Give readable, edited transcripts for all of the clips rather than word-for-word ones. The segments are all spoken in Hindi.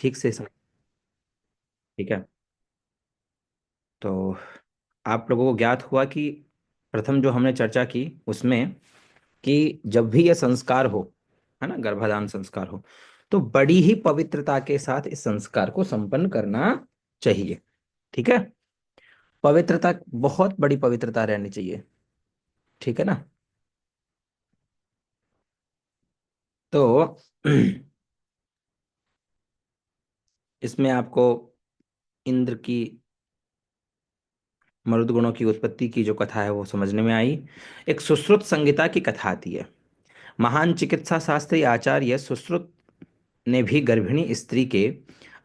ठीक से समझ। ठीक है। तो आप लोगों को ज्ञात हुआ कि प्रथम जो हमने चर्चा की उसमें कि जब भी यह संस्कार हो, है ना, गर्भाधान संस्कार हो, तो बड़ी ही पवित्रता के साथ इस संस्कार को संपन्न करना चाहिए। ठीक है। पवित्रता, बहुत बड़ी पवित्रता रहनी चाहिए। ठीक है ना। तो इसमें आपको इंद्र की मरुद गुणों की उत्पत्ति की जो कथा है वो समझने में आई। एक सुश्रुत संहिता की कथा आती है। महान चिकित्सा शास्त्री आचार्य सुश्रुत ने भी गर्भिणी स्त्री के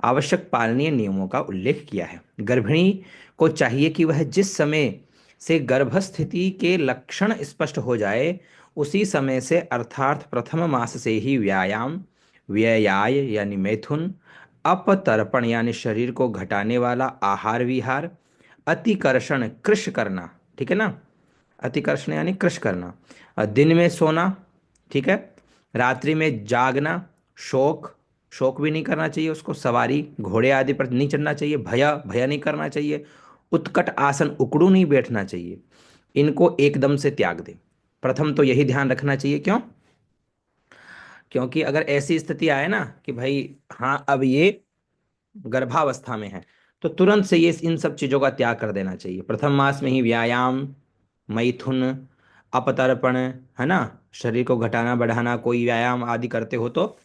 आवश्यक पालनीय नियमों का उल्लेख किया है। गर्भिणी को चाहिए कि वह जिस समय से गर्भस्थिति के लक्षण स्पष्ट हो जाए, उसी समय से अर्थात प्रथम मास से ही व्यायाम, व्ययाय यानी मैथुन, अपतर्पण यानी शरीर को घटाने वाला आहार विहार, अतिकर्षण कृश करना, ठीक है ना, अतिकर्षण यानी कृश करना, दिन में सोना, ठीक है, रात्रि में जागना, शोक, शोक भी नहीं करना चाहिए उसको, सवारी घोड़े आदि पर नहीं चढ़ना चाहिए, भय भय नहीं करना चाहिए, उत्कट आसन उकड़ू नहीं बैठना चाहिए, इनको एकदम से त्याग दे। प्रथम तो यही ध्यान रखना चाहिए। क्यों? क्योंकि अगर ऐसी स्थिति आए ना कि भाई हाँ अब ये गर्भावस्था में है, तो तुरंत से ये इन सब चीजों का त्याग कर देना चाहिए। प्रथम मास में ही व्यायाम, मैथुन, अपतर्पण, है ना, शरीर को घटाना बढ़ाना, कोई व्यायाम आदि करते हो तो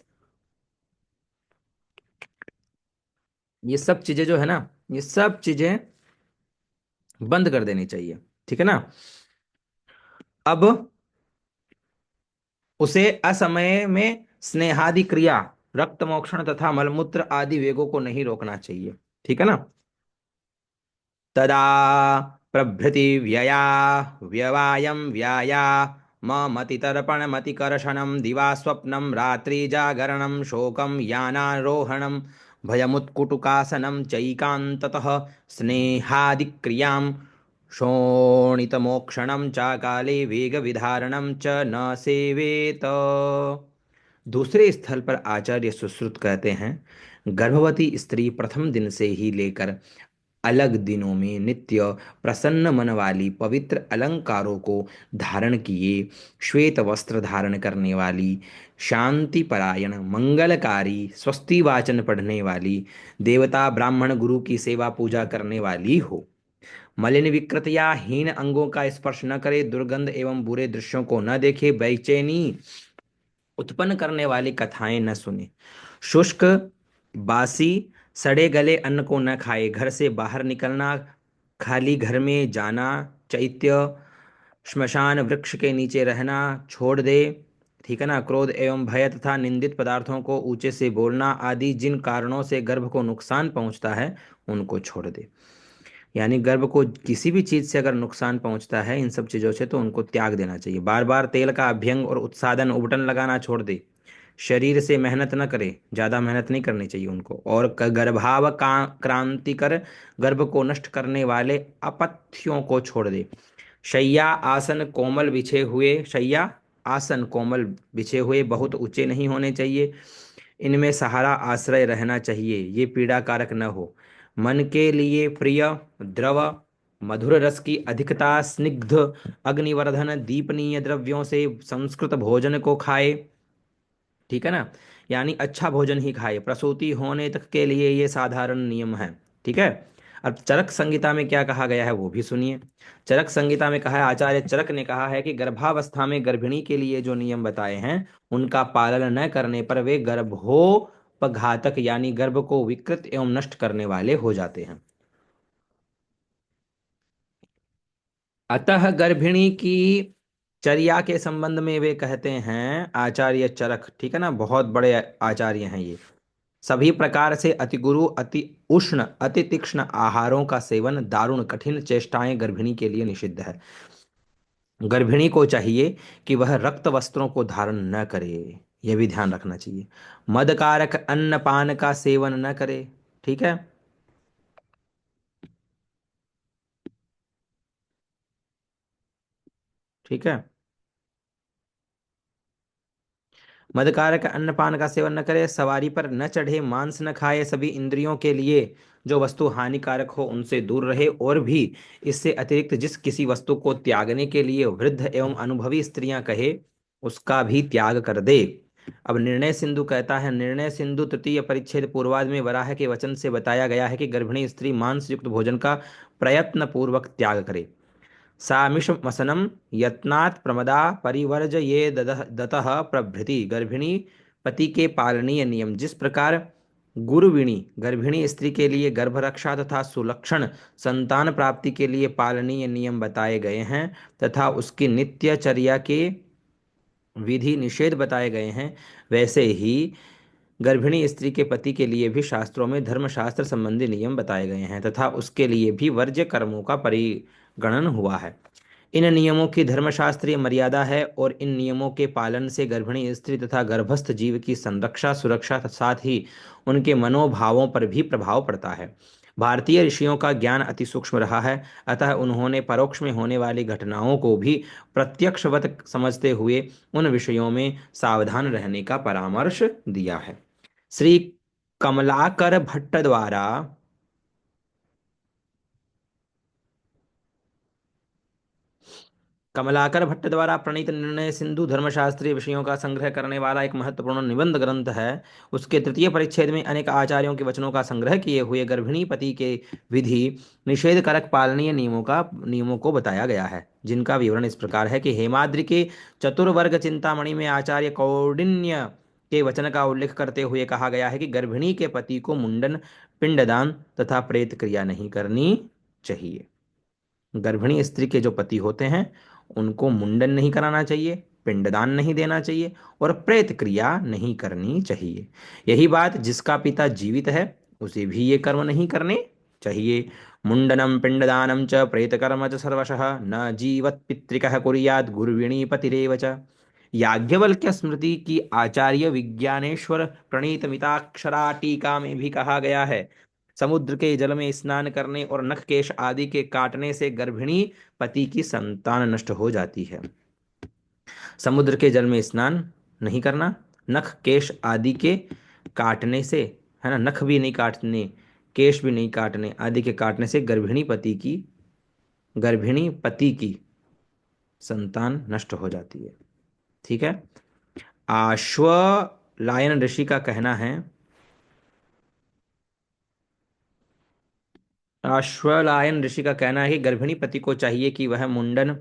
ये सब चीजें जो है ना, ये सब चीजें बंद कर देनी चाहिए। ठीक है ना। अब उसे असमय में स्नेहादि क्रिया, रक्त मोक्षण तथा मलमूत्र आदि वेगों को नहीं रोकना चाहिए। ठीक है ना। तदा प्रभृति व्यया व्यवायम व्याया मतितर्पण मतिकर्षणम दिवा स्वप्नम रात्रि जागरणम शोकम यानारोहणम भयमुत्कुटुकासनम चैकांततः स्नेहादिक्रियां शोणितमोक्षणं च काले वेगविधारणं च न सेवेत। दूसरे स्थल पर आचार्य सुश्रुत कहते हैं, गर्भवती स्त्री प्रथम दिन से ही लेकर अलग दिनों में नित्य प्रसन्न मन वाली पवित्र अलंकारों को धारण किए, श्वेत वस्त्र धारण करने वाली, शांति परायण, मंगलकारी, स्वस्ति वाचन पढ़ने वाली, देवता ब्राह्मण गुरु की सेवा पूजा करने वाली हो, मलिन विकृत या हीन अंगों का स्पर्श न करे, दुर्गंध एवं बुरे दृश्यों को न देखे, बेचैनी उत्पन्न करने वाली कथाएं न सुने, शुष्क, बासी, सड़े गले अन्न को न खाए, घर से बाहर निकलना, खाली घर में जाना, चैत्य श्मशान वृक्ष के नीचे रहना छोड़ दे। ठीक है ना। क्रोध एवं भय तथा निंदित पदार्थों को ऊंचे से बोलना आदि जिन कारणों से गर्भ को नुकसान पहुंचता है, उनको छोड़ दे। यानी गर्भ को किसी भी चीज से अगर नुकसान पहुंचता है इन सब चीजों से, तो उनको त्याग देना चाहिए। बार बार तेल का अभ्यंग और उत्सादन उबटन लगाना छोड़ दे। शरीर से मेहनत न करे, ज्यादा मेहनत नहीं करनी चाहिए उनको। और गर्भाव का क्रांतिकर, गर्भ को नष्ट करने वाले अपथ्यों को छोड़ दे। शैया आसन कोमल बिछे हुए, शैया आसन कोमल बिछे हुए बहुत ऊंचे नहीं होने चाहिए, इनमें सहारा आश्रय रहना चाहिए, ये पीड़ा कारक न हो। मन के लिए प्रिय द्रव, मधुर रस की अधिकता, स्निग्ध अग्निवर्धन दीपनीय द्रव्यों से संस्कृत भोजन को खाए। ठीक है ना। यानी अच्छा भोजन ही खाए। प्रसूति होने तक के लिए ये साधारण नियम है। ठीक है। अब चरक संहिता में क्या कहा गया है वो भी सुनिए। चरक संहिता में कहा है, आचार्य चरक ने कहा है कि गर्भावस्था में गर्भिणी के लिए जो नियम बताए हैं, उनका पालन न करने पर वे गर्भोपघातक यानी गर्भ को विकृत एवं नष्ट करने वाले हो जाते हैं। अतः गर्भिणी की चर्या के संबंध में वे कहते हैं आचार्य चरक, ठीक है ना, बहुत बड़े आचार्य हैं ये, सभी प्रकार से अति गुरु, अति उष्ण, अति तीक्ष्ण आहारों का सेवन, दारुण कठिन चेष्टाएं गर्भिणी के लिए निषिद्ध है। गर्भिणी को चाहिए कि वह रक्त वस्त्रों को धारण न करे, यह भी ध्यान रखना चाहिए। मदकारक अन्न पान का सेवन न करे। ठीक है। ठीक है। मदकारक अन्नपान का सेवन न करे, सवारी पर न चढ़े, मांस न खाए, सभी इंद्रियों के लिए जो वस्तु हानिकारक हो उनसे दूर रहे, और भी इससे अतिरिक्त जिस किसी वस्तु को त्यागने के लिए वृद्ध एवं अनुभवी स्त्रियां कहे उसका भी त्याग कर दे। अब निर्णय सिंधु कहता है, निर्णय सिंधु तृतीय परिच्छेद पूर्वार्ध में वराह के वचन से बताया गया है कि गर्भिणी स्त्री मांस युक्त भोजन का प्रयत्न पूर्वक त्याग करे। सामिषमसनं यत्नात् प्रमदा परिवर्जयेद दतः प्रभृति। गर्भिणी पति के पालनीय नियम, जिस प्रकार गुरुविणी गर्भिणी स्त्री के लिए गर्भरक्षा तथा सुलक्षण संतान प्राप्ति के लिए पालनीय नियम बताए गए हैं तथा उसकी नित्यचर्या के विधि निषेध बताए गए हैं, वैसे ही गर्भिणी स्त्री के पति के लिए भी शास्त्रों में धर्मशास्त्र संबंधी नियम बताए गए हैं तथा उसके लिए भी वर्ज्य कर्मों का परिगणन हुआ है। इन नियमों की धर्मशास्त्रीय मर्यादा है और इन नियमों के पालन से गर्भिणी स्त्री तथा गर्भस्थ जीव की संरक्षा सुरक्षा साथ ही उनके मनोभावों पर भी प्रभाव पड़ता है। भारतीय ऋषियों का ज्ञान अति सूक्ष्म रहा है, अतः उन्होंने परोक्ष में होने वाली घटनाओं को भी प्रत्यक्षवत समझते हुए उन विषयों में सावधान रहने का परामर्श दिया है। श्री कमलाकर भट्ट द्वारा कमलाकर भट्ट द्वारा प्रणीत निर्णय सिंधु धर्मशास्त्रीय विषयों का संग्रह करने वाला एक महत्वपूर्ण निबंध ग्रंथ है। उसके तृतीय परिच्छेद में अनेक आचार्यों के वचनों का संग्रह किए हुए गर्भिणी पति के विधि निषेध कारक पालनीय नियमों को बताया गया है, जिनका विवरण इस प्रकार है कि हेमाद्रि के चतुर्वर्ग चिंतामणि में आचार्य कौंडिन्य के वचन का उल्लेख करते हुए कहा गया है कि गर्भिणी के पति को मुंडन, पिंडदान तथा प्रेत क्रिया नहीं करनी चाहिए। गर्भिणी स्त्री के जो पति होते हैं उनको मुंडन नहीं कराना चाहिए, पिंडदान नहीं देना चाहिए और प्रेत क्रिया नहीं करनी चाहिए। यही बात जिसका पिता जीवित है उसे भी ये कर्म नहीं करने चाहिए। मुंडनम पिंडदानम च प्रेतकर्म च सर्वशः न जीवत पितृकः कुर्यात् गुर्विणी पतिरेव च। याज्ञवल्क्य स्मृति की आचार्य विज्ञानेश्वर प्रणीत मिताक्षरा टीका में भी कहा गया है, समुद्र के जल में स्नान करने और नख केश आदि के काटने से गर्भिणी पति की संतान नष्ट हो जाती है। समुद्र के जल में स्नान नहीं करना, नख केश आदि के काटने से, है ना, नख भी नहीं काटने, केश भी नहीं काटने, आदि के काटने से गर्भिणी पति की संतान नष्ट हो जाती है। ठीक है। आश्वलायन ऋषि का कहना है, अश्वलायन ऋषि का कहना है कि गर्भिणी पति को चाहिए कि वह मुंडन,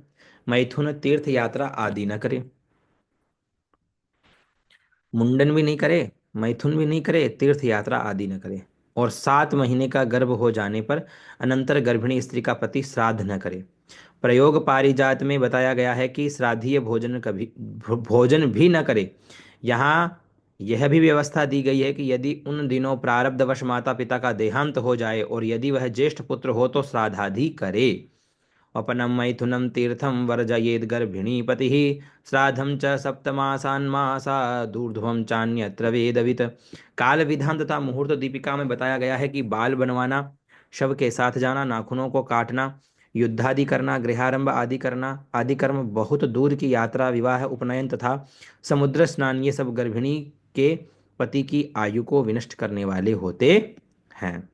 मैथुन, तीर्थ यात्रा आदि न करे। मुंडन भी नहीं करे, मैथुन भी नहीं करे, तीर्थ यात्रा आदि न करे। और 7 महीने का गर्भ हो जाने पर अनंतर गर्भिणी स्त्री का पति श्राद्ध न करे। प्रयोग पारिजात में बताया गया है कि श्राद्धीय भोजन भी न करे। यहाँ यह भी व्यवस्था दी गई है कि यदि उन दिनों प्रारब्धवश माता पिता का देहांत हो जाए और यदि वह ज्येष्ठ पुत्र हो तो श्राद्धादि करे। अपनम मैथुनम तीर्थम वर्जयेद गर्भिणी पति श्राद्धम च सप्तमासान्मासादूर्ध्वं चान्यत्र वेदवित्। काल विधान तथा मुहूर्त दीपिका में बताया गया है कि बाल बनवाना, शव के साथ जाना, नाखूनों को काटना, युद्धादि करना, गृहारंभ आदि करना आदि कर्म, बहुत दूर की यात्रा, विवाह, उपनयन तथा समुद्र स्नान, ये सब गर्भिणी के पति की आयु को विनष्ट करने वाले होते हैं।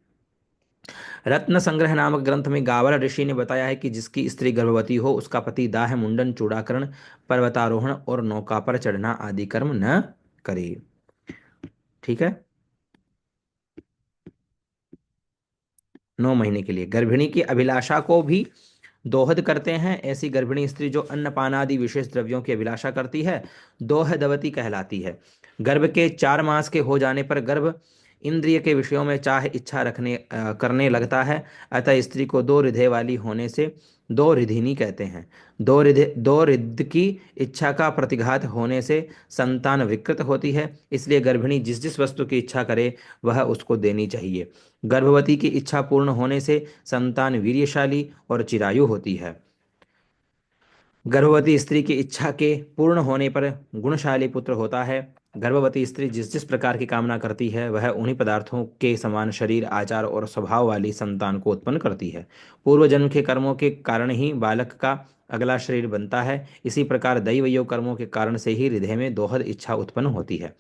रत्न संग्रह नामक ग्रंथ में गावल ऋषि ने बताया है कि जिसकी स्त्री गर्भवती हो उसका पति दाह, मुंडन, चूड़ाकरण, पर्वतारोहण और नौका पर चढ़ना आदि कर्म न करे। ठीक है। 9 महीने के लिए गर्भिणी की अभिलाषा को भी दोहद करते हैं। ऐसी गर्भिणी स्त्री जो अन्नपान आदि विशेष द्रव्यों की अभिलाषा करती है दोहदवती कहलाती है। गर्भ के 4 मास के हो जाने पर गर्भ इंद्रिय के विषयों में चाह इच्छा करने लगता है, अतः स्त्री को 2 हृदय वाली होने से 2 रिधिनी कहते हैं। 2 रिद्ध की इच्छा का प्रतिघात होने से संतान विकृत होती है, इसलिए गर्भिणी जिस जिस वस्तु की इच्छा करे वह उसको देनी चाहिए। गर्भवती की इच्छा पूर्ण होने से संतान वीर्यशाली और चिरायु होती है। गर्भवती स्त्री की इच्छा के पूर्ण होने पर गुणशाली पुत्र होता है। गर्भवती स्त्री जिस जिस प्रकार की कामना करती है वह उन्हीं पदार्थों के समान शरीर आचार और स्वभाव वाली संतान को उत्पन्न करती है। पूर्व जन्म के कर्मों के कारण ही बालक का अगला शरीर बनता है। इसी प्रकार दैवयोग कर्मों के कारण से ही हृदय में दोहद इच्छा उत्पन्न होती है।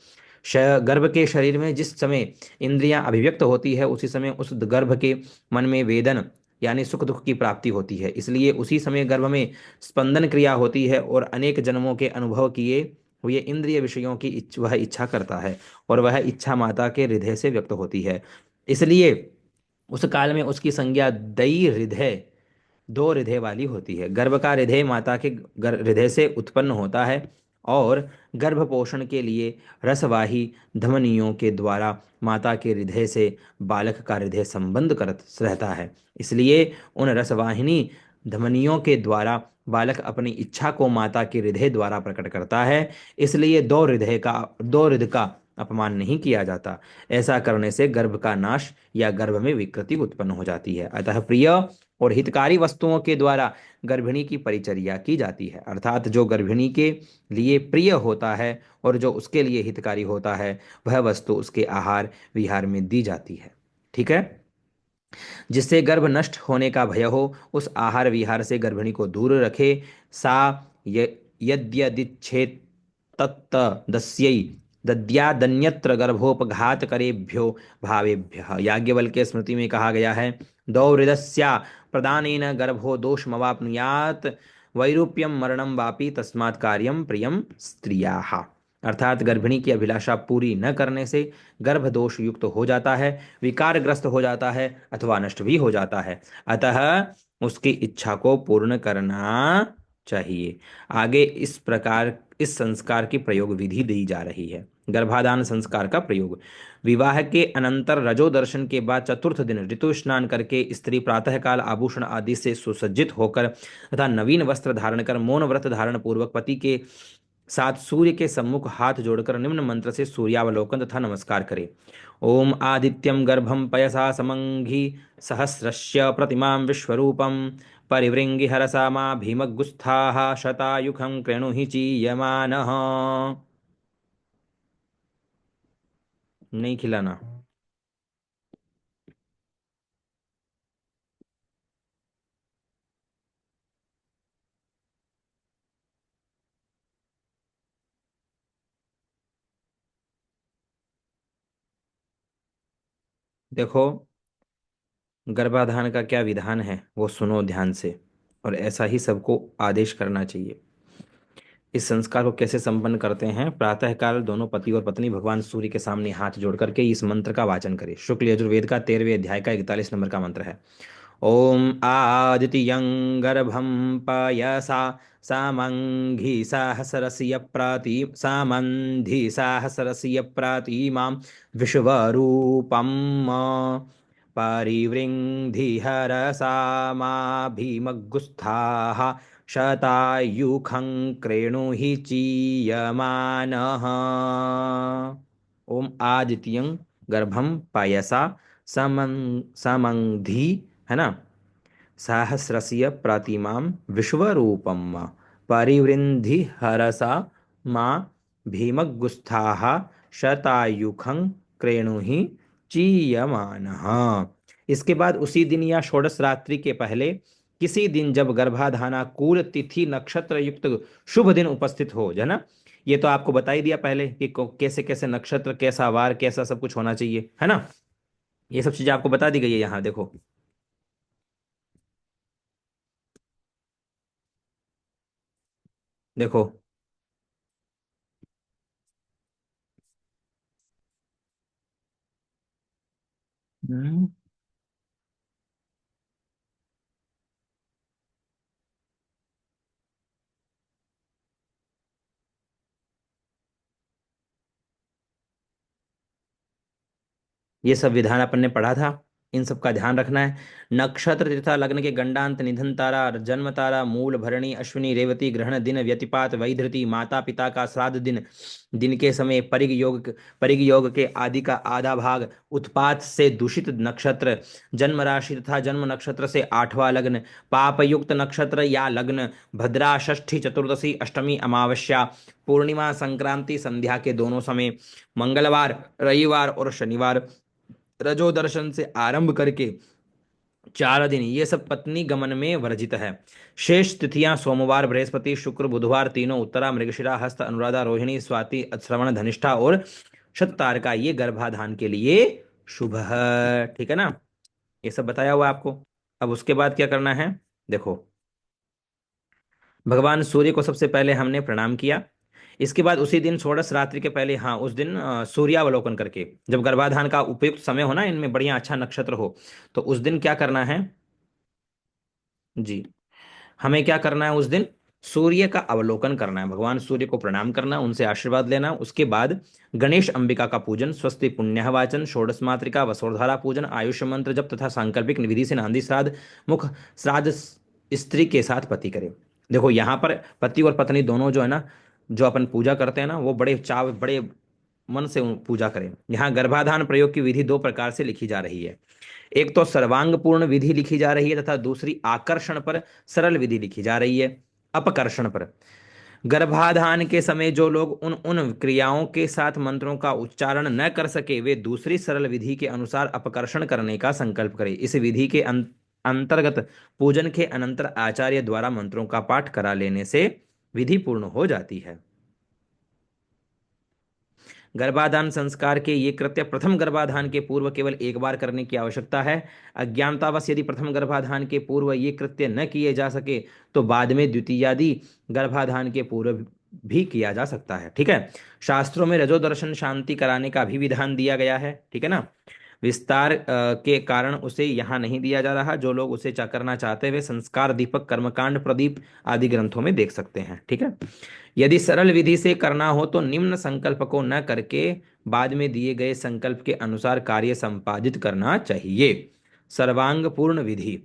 गर्भ के शरीर में जिस समय इंद्रियां अभिव्यक्त होती है उसी समय उस गर्भ के मन में वेदन यानी सुख दुख की प्राप्ति होती है। इसलिए उसी समय गर्भ में स्पंदन क्रिया होती है और अनेक जन्मों के अनुभव किए हुए इंद्रिय विषयों की वह इच्छा करता है और वह इच्छा माता के हृदय से व्यक्त होती है। इसलिए उस काल में उसकी संज्ञा दई हृदय दो हृदय वाली होती है। गर्भ का हृदय माता के हृदय से उत्पन्न होता है और गर्भ पोषण के लिए रसवाही धमनियों के द्वारा माता के हृदय से बालक का हृदय संबंध कर रहता है। इसलिए उन रसवाहिनी धमनियों के द्वारा बालक अपनी इच्छा को माता के हृदय द्वारा प्रकट करता है। इसलिए दो हृदय का अपमान नहीं किया जाता। ऐसा करने से गर्भ का नाश या गर्भ में विकृति उत्पन्न हो जाती है। अतः प्रिय और हितकारी वस्तुओं के द्वारा गर्भिणी की परिचर्या की जाती है। अर्थात जो गर्भिणी के लिए प्रिय होता है और जो उसके लिए हितकारी होता है वह वस्तु उसके आहार विहार में दी जाती है। ठीक है। जिससे गर्भ नष्ट होने का भय हो उस आहार विहार से गर्भिणी को दूर रखे। सा यद्यदिच्छेद तत्त दस्यै दद्यादन्यत्र गर्भोपघात करेभ्यो भावेभ्यः। याज्ञवल्क्य स्मृति में कहा गया है, दौर्हृदस्या प्रदानेन गर्भो दोषमवाप्नुयात् वैरूप्यम मरणम वापि तस्मात् कार्यम प्रियम स्त्रियाः। अर्थात गर्भिणी की अभिलाषा पूरी न करने से गर्भ दोष युक्त हो जाता है, विकारग्रस्त हो जाता है अथवा नष्ट भी हो जाता है। अतः उसकी इच्छा को पूर्ण करना चाहिए। आगे इस प्रकार इस संस्कार की प्रयोग विधि दी जा रही है। गर्भाधान संस्कार का प्रयोग। विवाह के अनंतर रजो दर्शन के बाद चतुर्थ दिन ऋतु स्नान करके स्त्री प्रातःकाल आभूषण आदि से सुसज्जित होकर तथा नवीन वस्त्र धारण कर मौन व्रत धारण पूर्वक पति के साथ सूर्य के सम्मुख हाथ जोड़कर निम्न मंत्र से सूर्यावलोकन तथा नमस्कार करे। ओम आदित्यम गर्भम पयसा समंघि सहस्रस्य प्रतिमां विश्वरूपम परिवृंगि हरसा मा भीमगुस्थाः शतायुखं कृणुहि चीयमानः। नहीं खिलाना। देखो, गर्भाधान का क्या विधान है वो सुनो ध्यान से, और ऐसा ही सबको आदेश करना चाहिए। इस संस्कार को कैसे संपन्न करते हैं? प्रातःकाल दोनों पति और पत्नी भगवान सूर्य के सामने हाथ जोड़ करके इस मंत्र का वाचन करें। शुक्ल यजुर्वेद का 13वें अध्याय का 41 नंबर का मंत्र है। ओम आदित्यं गर्भं पयसा सामंघि सहस्रस्य प्राति सामंधि सहस्रस्य प्रातिमां विश्वरूपम् परिवृङ्धिहरसा माभिमगुस्थाः शतायुखं कृणुहि चीयमानः। ओम आदित्यं गर्भं पयसा समंधि, है ना, सहस्रस्य प्रतिमां विश्वरूपम परिवृन्धि हरसा माँ भीमगुस्थाः शतायुखं क्रेणुहि चीयमानः। इसके बाद उसी दिन या षोडश रात्रि के पहले किसी दिन जब गर्भाधानाकूल तिथि नक्षत्र युक्त शुभ दिन उपस्थित हो, है ना। ये तो आपको बता ही दिया पहले कि कैसे कैसे नक्षत्र, कैसा वार, कैसा सब कुछ होना चाहिए, है ना। ये सब चीजें आपको बता दी गई है यहाँ, देखो। देखो। हम्म, ये सब विधान अपन ने पढ़ा था। इन सब का ध्यान रखना है। नक्षत्र तथा लग्न के गंडांत, निधन तारा, जन्म तारा, मूल, भरणी, अश्विनी, रेवती, ग्रहण दिन, व्यतिपात, वैधृति, माता पिता का श्राद्ध दिन, दिन के समय परिग योग के आदि का आधा भाग, उत्पात से दूषित नक्षत्र, जन्म राशि तथा जन्म नक्षत्र से आठवां लग्न, पापयुक्त नक्षत्र या लग्न, भद्रा, षष्ठी, चतुर्दशी, अष्टमी, अमावस्या, पूर्णिमा, संक्रांति, संध्या के दोनों समय, मंगलवार, रविवार और शनिवार, रजो दर्शन से आरंभ करके 4 दिन, ये सब पत्नी गमन में वर्जित है। शेष तिथियां सोमवार, बृहस्पति, शुक्र, बुधवार तीनों उत्तरा, मृगशिरा, हस्त, अनुराधा, रोहिणी, स्वाति, श्रवण, धनिष्ठा और शततारका, ये गर्भाधान के लिए शुभ है। ठीक है ना, ये सब बताया हुआ आपको। अब उसके बाद क्या करना है, देखो, भगवान सूर्य को सबसे पहले हमने प्रणाम किया। इसके बाद उसी दिन षोडश रात्रि के पहले, हाँ उस दिन सूर्यावलोकन करके, जब गर्भाधान का उपयुक्त समय हो ना, इनमें बढ़िया अच्छा नक्षत्र हो, तो उस दिन क्या करना है जी, हमें क्या करना है उस दिन, सूर्य का अवलोकन करना है, भगवान सूर्य को प्रणाम करना, उनसे आशीर्वाद लेना। उसके बाद गणेश अंबिका का पूजन, स्वस्ति पुण्य वाचन, षोडश मातृका वसुर्धारा पूजन, आयुष मंत्र जप तथा सांकल्पिक विधि से नांदी श्राद्ध, मुख श्राद्ध स्त्री के साथ पति करे। देखो यहाँ पर पति और पत्नी दोनों जो है ना, जो अपन पूजा करते हैं ना, वो बड़े चाव बड़े मन से पूजा करें। यहाँ गर्भाधान प्रयोग की विधि दो प्रकार से लिखी जा रही है। एक तो सर्वांग पूर्ण विधि लिखी जा रही है तथा दूसरी आकर्षण पर सरल विधि लिखी जा रही है। अपकर्षण पर, गर्भाधान के समय जो लोग उन उन क्रियाओं के साथ मंत्रों का उच्चारण न कर सके, वे दूसरी सरल विधि के अनुसार अपकर्षण करने का संकल्प करें। इस विधि के अंतर्गत पूजन के अनंतर आचार्य द्वारा मंत्रों का पाठ करा लेने से विधि पूर्ण हो जाती है। गर्भाधान संस्कार के ये कृत्य प्रथम गर्भाधान के पूर्व केवल एक बार करने की आवश्यकता है। अज्ञानतावश यदि प्रथम गर्भाधान के पूर्व ये कृत्य न किए जा सके, तो बाद में द्वितीयादि गर्भाधान के पूर्व भी किया जा सकता है। ठीक है, शास्त्रों में रजो दर्शन शांति कराने का भी विधान दिया गया है। ठीक है ना, विस्तार के कारण उसे यहाँ नहीं दिया जा रहा। जो लोग उसे करना चाहते हैं वे संस्कार दीपक, कर्मकांड प्रदीप आदि ग्रंथों में देख सकते हैं। ठीक है, यदि सरल विधि से करना हो तो निम्न संकल्प को न करके बाद में दिए गए संकल्प के अनुसार कार्य संपादित करना चाहिए। सर्वांग पूर्ण विधि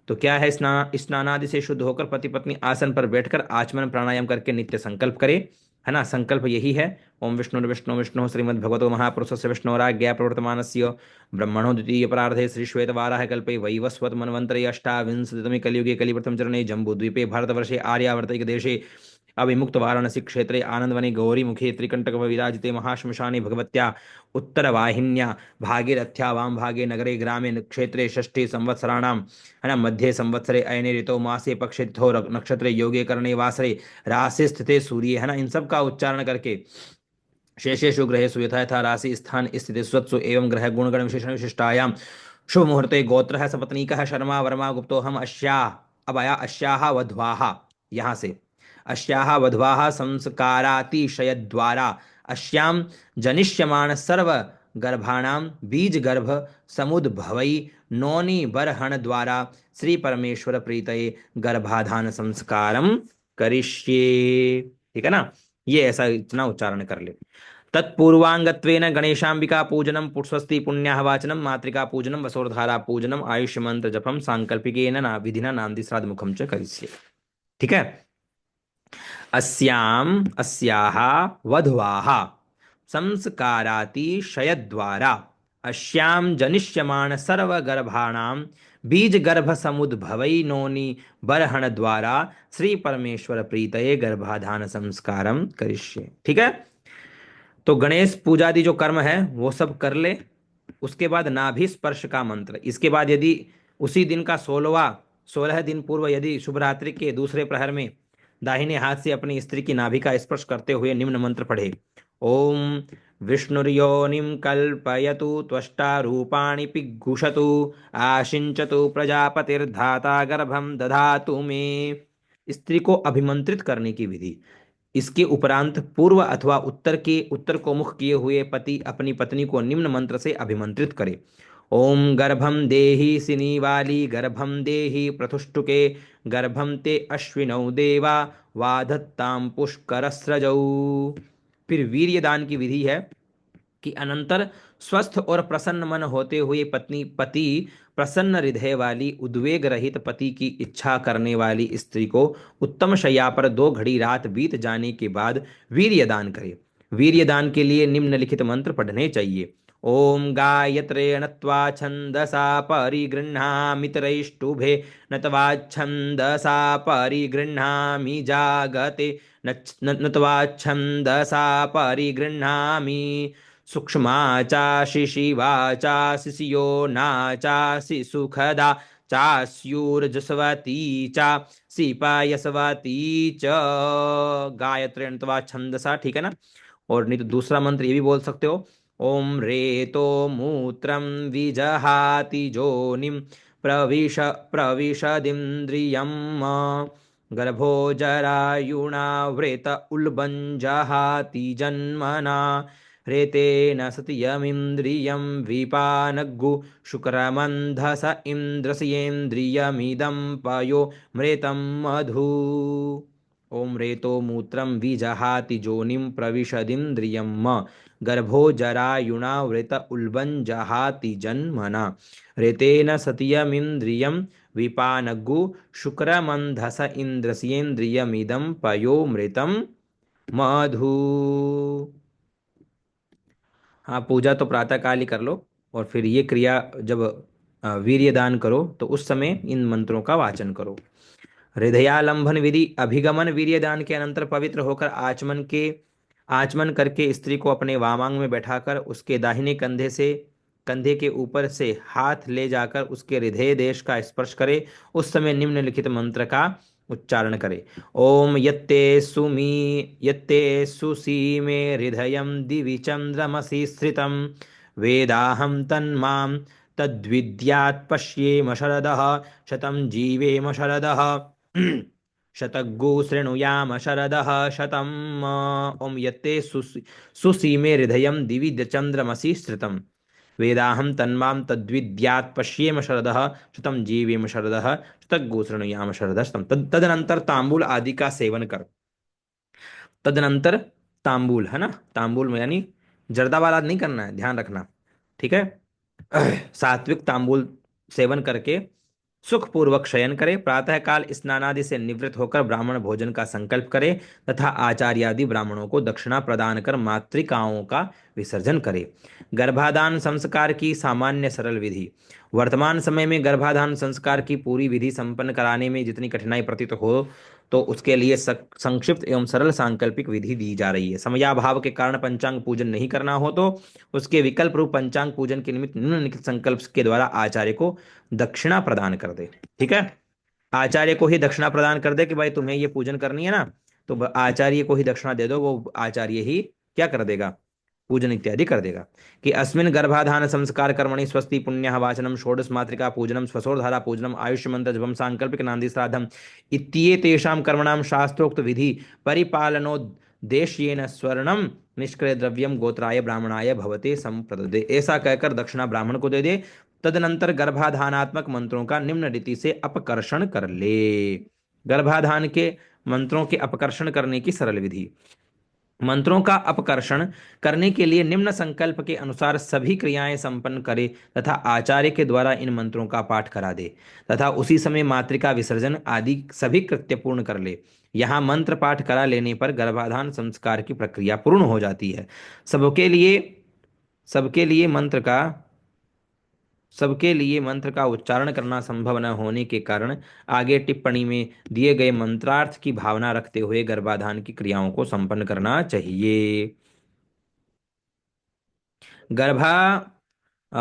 तो क्या है, स्नानादि से शुद्ध होकर पति पत्नी आसन पर बैठकर आचमन प्राणायाम करके नित्य संकल्प करे, है ना। संकल्प यही है, ओम विष्णु विष्णु विष्णु श्रीमद् भगवतो महापुरुषस्य विष्णोराज्ञा प्रवर्तमानस्य ब्रह्मणो द्वितीय परार्धे श्री श्वेत वाराह कल्पे वैवस्वत मनवंतरे अष्टाविंशतितमे कलियुगे कलिप्रथम चरणे जम्बूद्वीपे भारतवर्षे आर्यावर्तिक देशे अविमुक्त वाराणसी क्षेत्रे आनंदवने गौरी मुखे त्रिकंटक विराजिते महाश्मशाने भगवत्या उत्तरवाहिन्या भागीरथ्या वाम भागे नगरे ग्रामे क्षेत्रे षष्ठी संवत्सराणाम, है ना, मध्ये संवत्सरे अयने ऋतो मासे पक्षे तिथौ नक्षत्रे योगे करणे वासरे राशि स्थिते सूर्य, है ना। इन सब का उच्चारण करके शेषेषु ग्रहेषु यथा यथा राशि स्थान स्थिति स्वत्सु एवं ग्रह गुणगण विशेषण विशिष्टायाम शुभ मुहूर्ते गोत्र सपत्नीकः शर्मा वर्मा गुप्तो हम अश्या, अब आया अश्याः वध्वाः, यहाँ से अश्याः वध्वाः संस्कारातिशयद्वारा अश्याम जनिष्यमाण सर्व गर्भाणाम बीज गर्भ समुद्भवई नौनि बरहण द्वारा श्री परमेश्वर प्रीतये गर्भाधान संस्कारम करिष्ये। ठीक है ना, ये ऐसा इतना उच्चारण कर ले। तत्पूर्वांगत्वेन गणेशांबिका पूजनम पुष्पस्ति पुण्याह वाचनम मातृका पूजनम वसुर्धारा पूजनम आयुष्य मंत्र जपम सांकल्पिकेन ना विधिना नांदी श्राद्ध मुखम च करिष्ये। ठीक है, अस्याम अस्याः वधवाः संस्कारातिशयद्वारा अश्याम जनिष्यमाण सर्वगर्भाणां बीज गर्भ समुद्भवै नोनि बरहण द्वारा श्री परमेश्वर प्रीतये गर्भाधान संस्कारम करिष्ये। ठीक है, तो गणेश पूजादि जो कर्म है वो सब कर ले। उसके बाद नाभि स्पर्श का मंत्र, इसके बाद यदि उसी दिन का 16 दिन पूर्व यदि शुभ रात्रि के दूसरे प्रहर में दाहिने हाथ से अपनी स्त्री की नाभि का स्पर्श करते हुए निम्न मंत्र पढ़े, ओम विष्णुर्योनिम कल्पयतु त्वष्टा रूपाणि पिघुषतु आशिंचतु प्रजापतिर्धाता गर्भम दधातु मे। स्त्री को अभिमंत्रित करने की विधि, इसके उपरांत पूर्व अथवा उत्तर को मुख किए हुए पति अपनी पत्नी को निम्न मंत्र से अभिमंत्रित करे, ओम गर्भम देहि सिनीवाली गर्भम देहि प्रथुष्टुके गर्भम ते अश्विनौ देवा वाधत्ताम पुष्करस्रजौ। फिर वीर्यदान की विधि है, कि अनंतर स्वस्थ और प्रसन्न मन होते हुए पत्नी पति प्रसन्न हृदय वाली उद्वेग रहित पति की इच्छा करने वाली स्त्री को उत्तम शय्या पर 2 घड़ी रात बीत जाने के बाद वीर्य दान करे। वीर्य दान के लिए निम्नलिखित मंत्र पढ़ने चाहिए। ओम गायत्रे नत्वा छंदसा परिगृह्णामितरैष्टुभे नत्वा छंदसा परिगृह्णामि जागते नत्वा छंदसा परिगृह्णामि सूक्ष्मा चा शिशिवा चा शिशियो ना चा सुखदा चास्यूर्जस्वती चा सीपायसवती च। गायत्री अथवा छंदसा, ठीक है ना। और नहीं तो दूसरा मंत्र ये भी बोल सकते हो। ओम रेतो मूत्रम विजहाति जोनिम प्रविश प्रविशदिन्द्रियम गर्भो जरायुणा व्रेत उल्बञ्जहाति जन्मना रेतेन सतियमिन्द्रियं विपानग्गु शुक्रमन्धस इन्द्रस्येन्द्रियमिदं पयो मृतं मधु। ओम रेतो मूत्रम विजहाति जोनिम प्रविशदिन्द्रियं गर्भो जरायुणा व्रेत उल्बञ्जहाति जन्मना रेतेन सतियमिन्द्रियं विपानग्गु शुक्रमन्धस इन्द्रस्येन्द्रियमिदं पयो मृतं मधु। हाँ, पूजा तो प्रातः काल ही कर लो, और फिर ये क्रिया जब वीर्य दान करो तो उस समय इन मंत्रों का वाचन करो। हृदयालंबन विधि। अभिगमन वीर्य दान के अनंतर पवित्र होकर आचमन करके स्त्री को अपने वामांग में बैठाकर उसके दाहिने कंधे के ऊपर से हाथ ले जाकर उसके हृदय देश का स्पर्श करे। उस समय निम्नलिखित मंत्र का उच्चारण करे। ओम यत्ते सुसीमे हृदयं दिवि चंद्रमसि स्थितं वेदाहं तन्मां तद्विद्यात् पश्येम शरदः शतं जीवेम शरदः शतग्गो शृणुयाम शरदः शतम्। ओम यत्ते सुसीमे हृदयं दिवि चंद्रमसि स्थितं वेदाहं तन्मां तद्विद्यात् पश्येम शरदः शतं जीवेम शरदः शतग्गो शृणुयाम शरदः शतम्। तदनंतर तांबूल आदि का सेवन कर। तदनंतर तांबूल, है ना, तांबूल में यानी जर्दा वाला नहीं करना है, ध्यान रखना, ठीक है। सात्विक तांबूल सेवन करके सुखपूर्वक शयन करे। प्रातःकाल स्नानादि से निवृत्त होकर ब्राह्मण भोजन का संकल्प करे तथा आचार्यादि ब्राह्मणों को दक्षिणा प्रदान कर मातृकाओं का विसर्जन करे। गर्भाधान संस्कार की सामान्य सरल विधि। वर्तमान समय में गर्भाधान संस्कार की पूरी विधि संपन्न कराने में जितनी कठिनाई प्रतीत हो, तो उसके लिए संक्षिप्त एवं सरल सांकल्पिक विधि दी जा रही है। समयाभाव के कारण पंचांग पूजन नहीं करना हो तो उसके विकल्प रूप पंचांग पूजन के निमित्त निम्नलिखित संकल्प के द्वारा आचार्य को दक्षिणा प्रदान कर दे। ठीक है, आचार्य को ही दक्षिणा प्रदान कर दे कि भाई तुम्हें ये पूजन करनी है ना, तो आचार्य को ही दक्षिणा दे दो, वो आचार्य ही क्या कर देगा, पूजन इत्यादि कर देगा। कि अस्मिन् गर्भाधान संस्कार कर्मणि स्वस्ति पुण्यः वाचनम षोडश मातृका पूजनम स्वसोरधारा पूजनम आयुष्य मंत्र जपम सांकल्पिक नांदी श्राद्धम इत्येतेषां कर्मणां शास्त्रोक्त विधि परिपालनोद्देश्येन स्वर्णम निष्क्रिय द्रव्यम गोत्राय ब्राह्मणाय भवते संप्रददे। ऐसा कहकर दक्षिणा ब्राह्मण को दे दे। तदनंतर गर्भाधानात्मक मंत्रों का निम्न रीति से अपकर्षण कर ले। गर्भाधान के मंत्रों के अपकर्षण करने की सरल विधि। मंत्रों का अपकर्षण करने के लिए निम्न संकल्प के अनुसार सभी क्रियाएं संपन्न करे तथा आचार्य के द्वारा इन मंत्रों का पाठ करा दे तथा उसी समय मातृका विसर्जन आदि सभी कृत्य पूर्ण कर ले। यहाँ मंत्र पाठ करा लेने पर गर्भाधान संस्कार की प्रक्रिया पूर्ण हो जाती है। सबके लिए सबके लिए मंत्र का सबके लिए मंत्र का उच्चारण करना संभव न होने के कारण आगे टिप्पणी में दिए गए मंत्रार्थ की भावना रखते हुए गर्भाधान की क्रियाओं को संपन्न करना चाहिए। गर्भा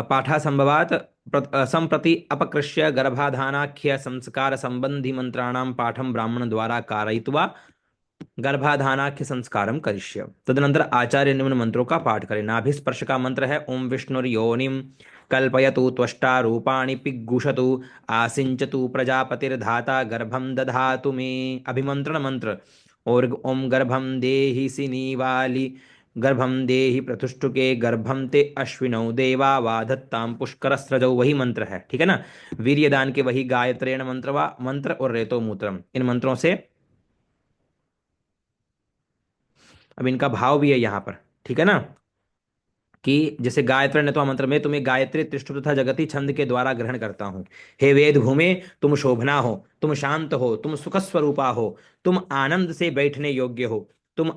पाठा संभवात संप्रति अपकृष्य गर्भाधानाख्य संस्कार संबंधी मंत्राणां पाठं ब्राह्मण द्वारा कारयित्वा गर्भाधानाख्य संस्कारम करिष्य। तदनंतर आचार्य निम्न मंत्रों का पाठ करें। नाभिस्पर्श का मंत्र है ओम विष्णुर्योनिम कल्पयतु त्वष्टा रूपाणि पिग्गुषतु आसिंचतु प्रजापतिर्धाता गर्भम दधातु मे। अभिमंत्रण मंत्र। और ओम गर्भम देहि प्रतुष्टुके गर्भम ते अश्विनौ देवा वाधत्तां पुष्करस्रजौ, वही मंत्र है, ठीक है ना। वीर्यदान के वही गायत्रेण मंत्र और रेतो मूत्रम, इन मंत्रों से अब इनका भाव भी है यहाँ पर, ठीक है ना। कि जैसे गायत्री नत्वा मंत्र में तुम्हें गायत्री त्रिष्टुप तथा जगति छंद के द्वारा ग्रहण करता हूँ। हे वेद भूमि, तुम शोभना हो, तुम शांत हो, तुम सुख स्वरूपा हो, तुम आनंद से बैठने योग्य हो, तुम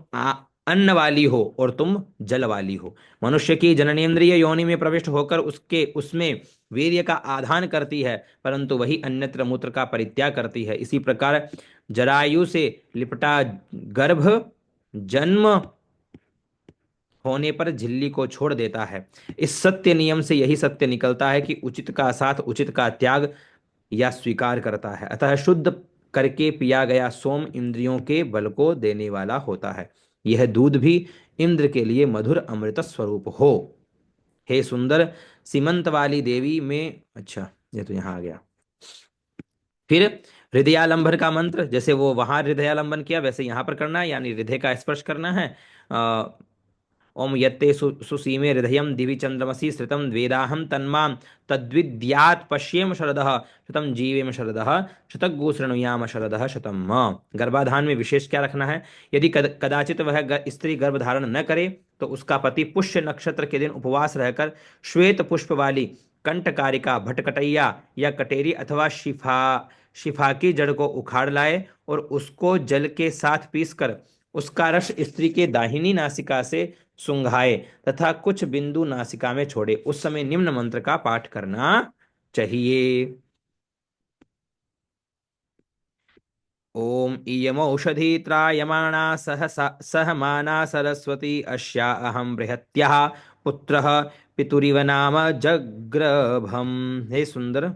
अन्न वाली हो और तुम जल वाली हो। मनुष्य की जननेन्द्रिय योनि में प्रविष्ट होकर उसके उसमें वीर्य का आधान करती है, परंतु वही अन्यत्र मूत्र का परित्याग करती है। इसी प्रकार जरायु से लिपटा गर्भ जन्म होने पर झिल्ली को छोड़ देता है। इस सत्य नियम से यही सत्य निकलता है कि उचित का साथ उचित का त्याग या स्वीकार करता है। अतः शुद्ध करके पिया गया सोम इंद्रियों के बल को देने वाला होता है। यह दूध भी इंद्र के लिए मधुर अमृत स्वरूप हो। हे सुंदर सीमंत वाली देवी में, अच्छा ये तो यहाँ आ गया। फिर हृदयालंबन का मंत्र, जैसे वो वहां हृदयालंबन किया वैसे यहाँ पर करना है, यानी हृदय का स्पर्श करना है। ओम यत्ते सुसीमे हृदयं दिवि चंद्रमसि श्रितं वेदाहं तन्मां तद्विद्यात् पश्येम शरदः शतं जीवेम शरदः शतग्गो शृणुयाम शरदः शतं गर्भाधान में विशेष क्या रखना है? यदि कदाचित वह स्त्री गर्भ धारण न करे तो उसका पति पुष्य नक्षत्र के दिन उपवास रहकर श्वेत पुष्प वाली कंटकारिका, भटकटैया या कटेरी अथवा शिफा की जड़ को उखाड़ लाए और उसको जल के साथ पीसकर उसका रस स्त्री के दाहिनी नासिका से सुंघाए तथा कुछ बिंदु नासिका में छोड़े। उस समय निम्न मंत्र का पाठ करना चाहिए। ओम इयमौषधी त्रायमाणा सह माना सरस्वती अस्या अहम बृहत्याः पुत्रः पितुरिव नाम जग्रभम। हे सुंदर,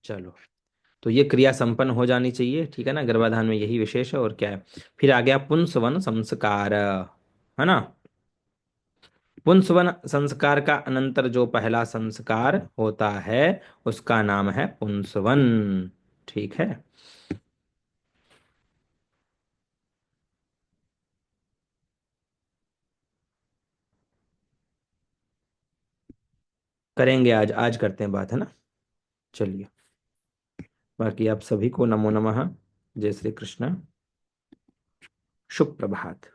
चलो, तो ये क्रिया संपन्न हो जानी चाहिए, ठीक है ना। गर्भाधान में यही विशेष है, और क्या है। फिर आ गया पुंसवन संस्कार, है ना। पुंसवन संस्कार का अनंतर जो पहला संस्कार होता है उसका नाम है पुंसवन, ठीक है। करेंगे, आज आज करते हैं बात, है ना। चलिए, बाकी आप सभी को नमो नमः। जय श्री कृष्ण। शुभ प्रभात।